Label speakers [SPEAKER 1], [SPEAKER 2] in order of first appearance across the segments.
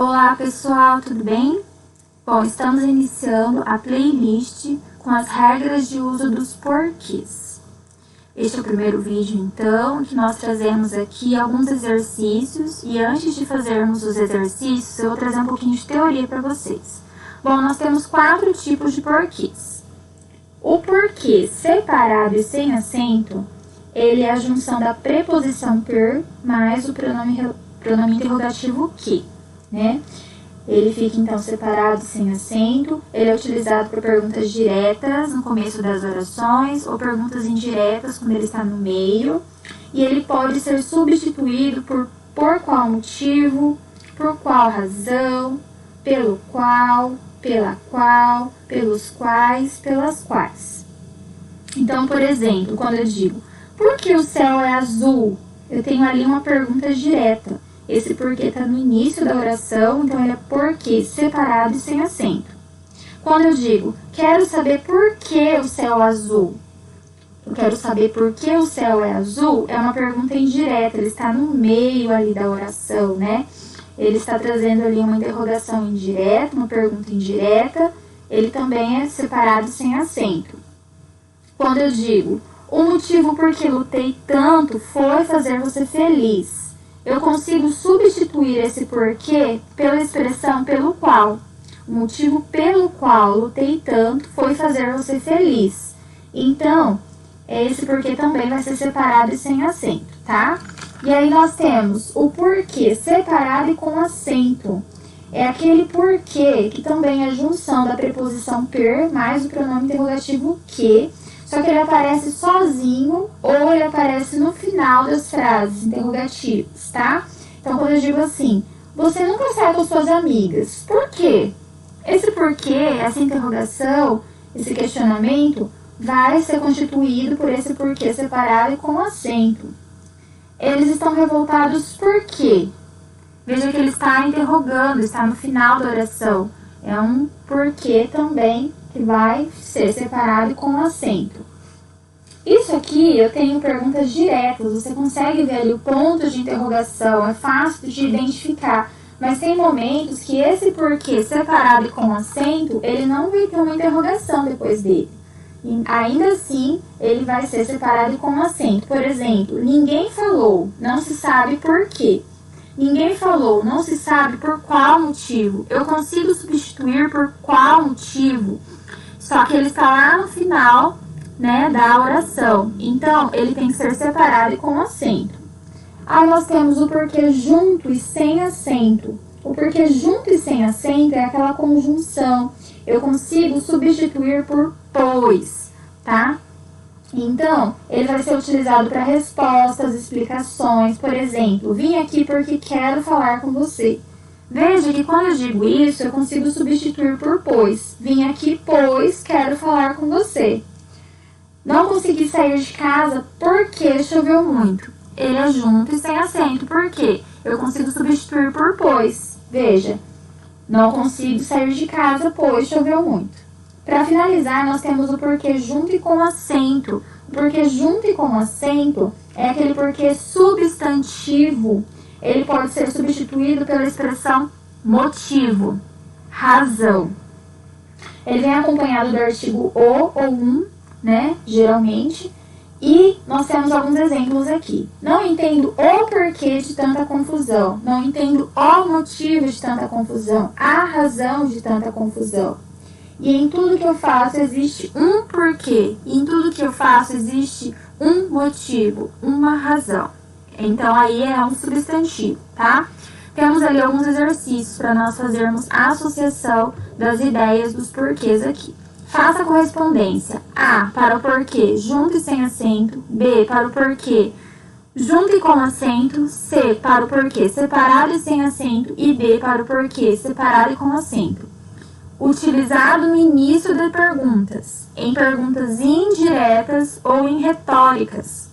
[SPEAKER 1] Olá pessoal, tudo bem? Bom, estamos iniciando a playlist com as regras de uso dos porquês. Este é o primeiro vídeo então, que nós trazemos aqui alguns exercícios e antes de fazermos os exercícios, eu vou trazer um pouquinho de teoria para vocês. Bom, nós temos 4 tipos de porquês. O porquê separado e sem acento, ele é a junção da preposição per mais o pronome interrogativo que, né? Ele fica então separado e sem acento. Ele é utilizado para perguntas diretas no começo das orações ou perguntas indiretas quando ele está no meio. E ele pode ser substituído por qual motivo, por qual razão, pelo qual, pela qual, pelos quais, pelas quais. Então, por exemplo, quando eu digo, por que o céu é azul? Eu tenho ali uma pergunta direta. Esse porquê está no início da oração, então ele é porquê separado e sem acento. Quando eu digo, quero saber por que o céu é azul. Eu quero saber por que o céu é azul, é uma pergunta indireta, ele está no meio ali da oração, né? Ele está trazendo ali uma interrogação indireta, uma pergunta indireta, ele também é separado e sem acento. Quando eu digo, o motivo por que lutei tanto foi fazer você feliz. Eu consigo substituir esse porquê pela expressão pelo qual. O motivo pelo qual lutei tanto foi fazer você feliz. Então, esse porquê também vai ser separado e sem acento, tá? E aí nós temos o porquê separado e com acento. É aquele porquê que também é a junção da preposição per mais o pronome interrogativo que, só que ele aparece sozinho ou ele aparece no final das frases interrogativas, tá? Então, quando eu digo assim, você nunca sai com suas amigas. Por quê? Esse porquê, essa interrogação, esse questionamento, vai ser constituído por esse porquê separado e com acento. Eles estão revoltados por quê? Veja que ele está interrogando, está no final da oração. É um porquê também que vai ser separado com acento. Isso aqui eu tenho perguntas diretas, você consegue ver ali o ponto de interrogação, é fácil de identificar, mas tem momentos que esse porquê separado e com acento, ele não vai ter uma interrogação depois dele. E ainda assim, ele vai ser separado e com acento. Por exemplo, ninguém falou, não se sabe por quê. Ninguém falou, não se sabe por qual motivo. Eu consigo substituir por qual motivo. Só que ele está lá no final, né, da oração. Então, ele tem que ser separado e com acento. Aí nós temos o porquê junto e sem acento. O porquê junto e sem acento é aquela conjunção. Eu consigo substituir por pois, tá? Então, ele vai ser utilizado para respostas, explicações. Por exemplo, vim aqui porque quero falar com você. Veja que quando eu digo isso, eu consigo substituir por pois. Vim aqui, pois quero falar com você. Não consegui sair de casa porque choveu muito. Ele é junto e sem acento. Por quê? Eu consigo substituir por pois. Veja, não consigo sair de casa pois choveu muito. Para finalizar, nós temos o porquê junto e com acento. O porquê junto e com acento é aquele porquê substantivo. Ele pode ser substituído pela expressão motivo, razão. Ele vem acompanhado do artigo o ou né, geralmente. E nós temos alguns exemplos aqui. Não entendo o porquê de tanta confusão. Não entendo o motivo de tanta confusão. A razão de tanta confusão. E em tudo que eu faço existe um porquê. E em tudo que eu faço existe um motivo, uma razão. Então, aí é um substantivo, tá? Temos ali alguns exercícios para nós fazermos a associação das ideias dos porquês aqui. Faça a correspondência. A, para o porquê junto e sem acento. B, para o porquê junto e com acento. C, para o porquê separado e sem acento. E D, para o porquê separado e com acento. Utilizado no início de perguntas, em perguntas indiretas ou em retóricas.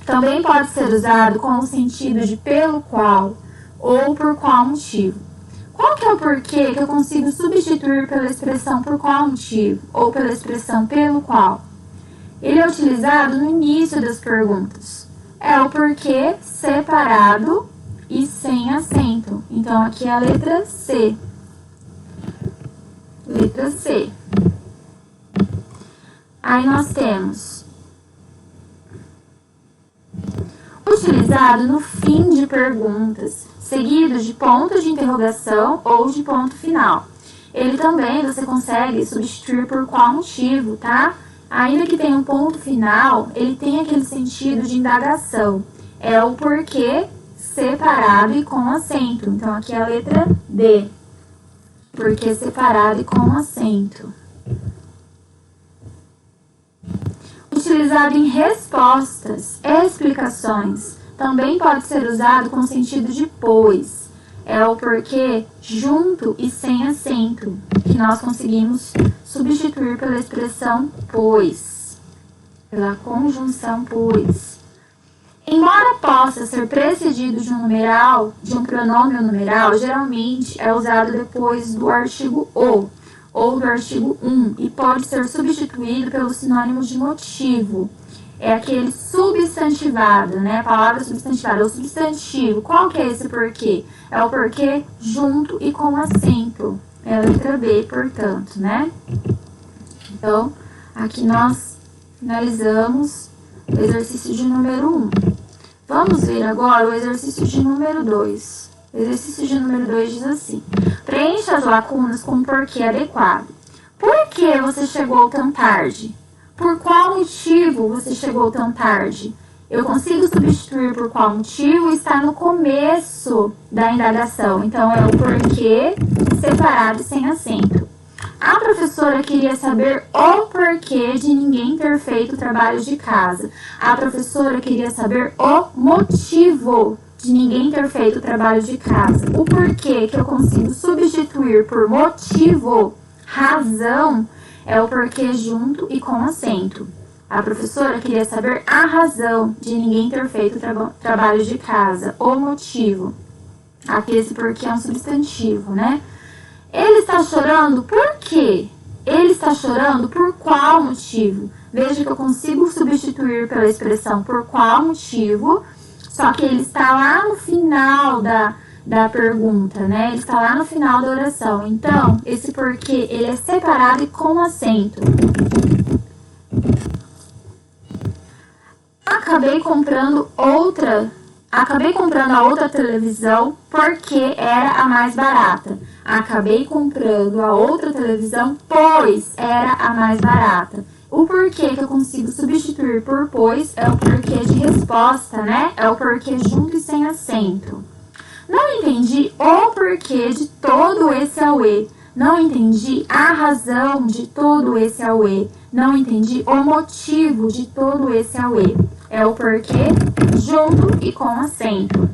[SPEAKER 1] Também pode ser usado com o sentido de pelo qual ou por qual motivo. Qual que é o porquê que eu consigo substituir pela expressão por qual motivo ou pela expressão pelo qual? Ele é utilizado no início das perguntas. É o porquê separado e sem acento. Então, Então, aqui é a letra C. Letra C. Aí nós temos utilizado no fim de perguntas, seguido de ponto de interrogação ou de ponto final. Ele também você consegue substituir por qual motivo, tá? Ainda que tenha um ponto final, ele tem aquele sentido de indagação. É o porquê separado e com acento. Então, aqui é a letra D. Porquê separado e com acento. Utilizado em respostas, explicações. Também pode ser usado com sentido de pois. É o porquê junto e sem acento, que nós conseguimos substituir pela expressão pois, pela conjunção pois. Embora possa ser precedido de um numeral, de um pronome ou numeral, geralmente é usado depois do artigo ou do artigo e pode ser substituído pelo sinônimo de motivo. É aquele substantivado, né? A palavra substantivada, o substantivo. Qual que é esse porquê? É o porquê junto e com acento. É a letra B, portanto, né? Então, aqui nós finalizamos o exercício de número 1. Vamos ver agora o exercício de número 2. O exercício de número 2 diz assim: preencha as lacunas com um porquê adequado. Por que você chegou tão tarde? Por qual motivo você chegou tão tarde? Eu consigo substituir por qual motivo? Está no começo da indagação. Então, é o porquê separado e sem acento. A professora queria saber o porquê de ninguém ter feito o trabalho de casa. A professora queria saber o motivo de ninguém ter feito o trabalho de casa. O porquê que eu consigo substituir por motivo, razão, é o porquê junto e com acento. A professora queria saber a razão de ninguém ter feito o trabalho de casa, o motivo. Aqui esse porquê é um substantivo, né? Ele está chorando por quê? Ele está chorando por qual motivo? Veja que eu consigo substituir pela expressão por qual motivo, só que ele está lá no final da pergunta, né? Ele está lá no final da oração. Então, esse porquê, ele é separado e com acento. Acabei comprando a outra televisão porque era a mais barata. Acabei comprando a outra televisão pois era a mais barata. O porquê que eu consigo substituir por pois é o porquê de resposta, né? É o porquê junto e sem acento. Não entendi o porquê de todo esse auê. Não entendi a razão de todo esse auê. Não entendi o motivo de todo esse auê. É o porquê junto e com acento.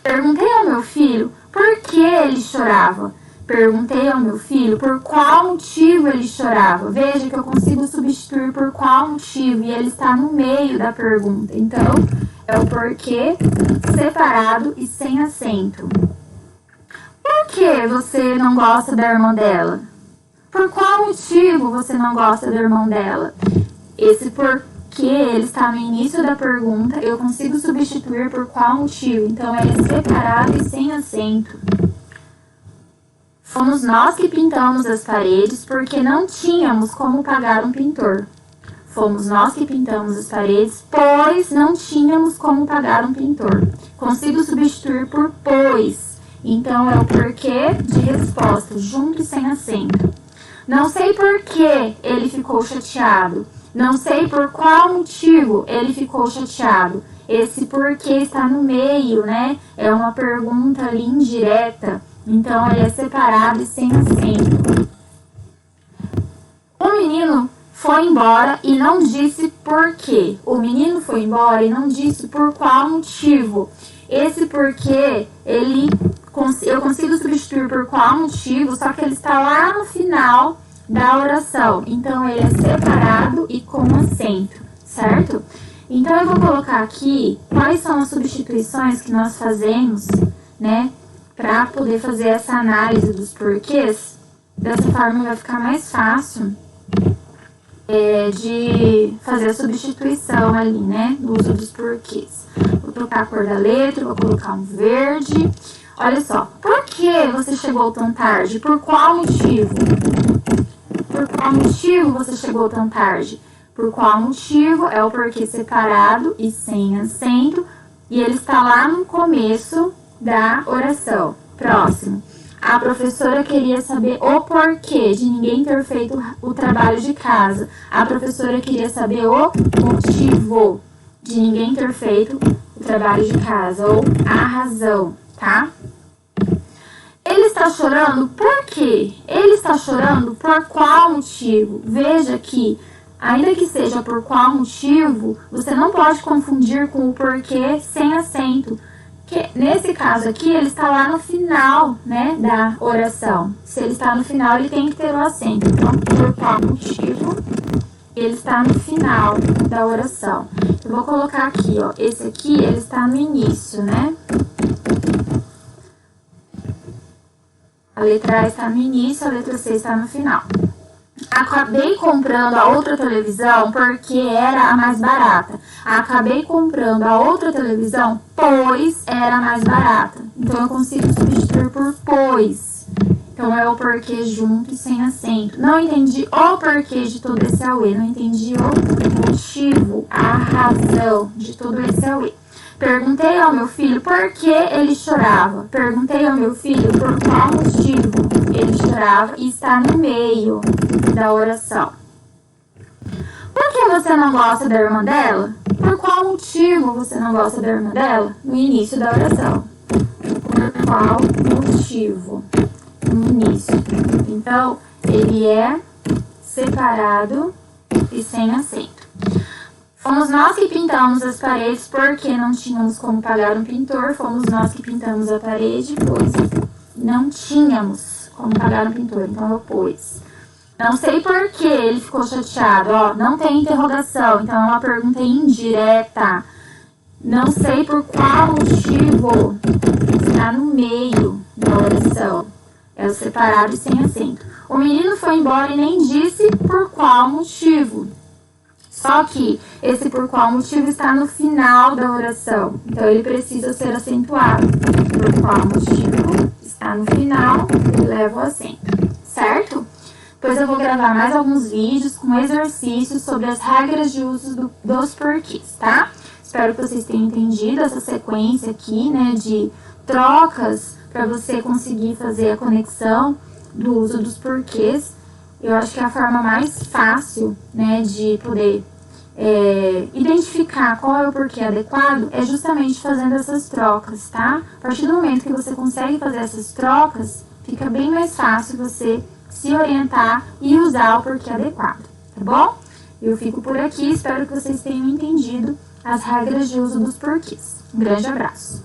[SPEAKER 1] Perguntei ao meu filho por que ele chorava. Perguntei ao meu filho por qual motivo ele chorava. Veja que eu consigo substituir por qual motivo e ele está no meio da pergunta. Então, é o porquê separado e sem acento. Por que você não gosta da irmã dela? Por qual motivo você não gosta do irmão dela? Esse porquê, ele está no início da pergunta, eu consigo substituir por qual motivo. Então, ele é separado e sem acento. Fomos nós que pintamos as paredes porque não tínhamos como pagar um pintor. Fomos nós que pintamos as paredes, pois não tínhamos como pagar um pintor. Consigo substituir por pois. Então, é o porquê de resposta, junto e sem acento. Não sei por que ele ficou chateado. Não sei por qual motivo ele ficou chateado. Esse porquê está no meio, né? É uma pergunta ali indireta. Então, ele é separado e sem acento. O menino foi embora e não disse por quê. O menino foi embora e não disse por qual motivo. Esse porquê, eu consigo substituir por qual motivo, só que ele está lá no final da oração. Então, ele é separado e com acento, certo? Então, eu vou colocar aqui quais são as substituições que nós fazemos, né? Para poder fazer essa análise dos porquês. Dessa forma, vai ficar mais fácil de fazer a substituição ali, né? Do uso dos porquês. Vou trocar a cor da letra, vou colocar um verde. Olha só, por que você chegou tão tarde? Por qual motivo? Por qual motivo você chegou tão tarde? Por qual motivo é o porquê separado e sem acento, e ele está lá no começo da oração. Próximo. A professora queria saber o porquê de ninguém ter feito o trabalho de casa. A professora queria saber o motivo de ninguém ter feito o trabalho de casa, ou a razão, tá? Ele está chorando por quê? Ele está chorando por qual motivo? Veja que, ainda que seja por qual motivo, você não pode confundir com o porquê sem acento. Que, nesse caso aqui, ele está lá no final, né, da oração. Se ele está no final, ele tem que ter o acento. Então, por qual motivo, ele está no final da oração. Eu vou colocar aqui, ó. Esse aqui, ele está no início, né? A letra A está no início, a letra C está no final. Acabei comprando a outra televisão porque era a mais barata. Acabei comprando a outra televisão pois era a mais barata. Então, eu consigo substituir por pois. Então, é o porquê junto e sem acento. Não entendi o porquê de todo esse auê. Não entendi o motivo, a razão de todo esse auê. Perguntei ao meu filho por que ele chorava. Perguntei ao meu filho por qual motivo ele chorava e está no meio da oração. Por que você não gosta da irmã dela? Por qual motivo você não gosta da irmã dela? No início da oração. Por qual motivo? No início. Então, ele é separado e sem acento. Fomos nós que pintamos as paredes porque não tínhamos como pagar um pintor. Fomos nós que pintamos a parede, pois não tínhamos como pagar um pintor. Então, eu pus. Não sei por que ele ficou chateado. Ó, não tem interrogação, então é uma pergunta indireta. Não sei por qual motivo. Está no meio da oração. É o separado e sem acento. O menino foi embora e nem disse por qual motivo. Só que esse por qual motivo está no final da oração. Então, ele precisa ser acentuado. Por qual motivo está no final, ele leva o acento. Certo? Depois eu vou gravar mais alguns vídeos com exercícios sobre as regras de uso dos porquês, tá? Espero que vocês tenham entendido essa sequência aqui, né, de trocas para você conseguir fazer a conexão do uso dos porquês. Eu acho que é a forma mais fácil, né, de poder identificar qual é o porquê adequado é justamente fazendo essas trocas, tá? A partir do momento que você consegue fazer essas trocas, fica bem mais fácil você se orientar e usar o porquê adequado, tá bom? Eu fico por aqui, espero que vocês tenham entendido as regras de uso dos porquês. Um grande abraço!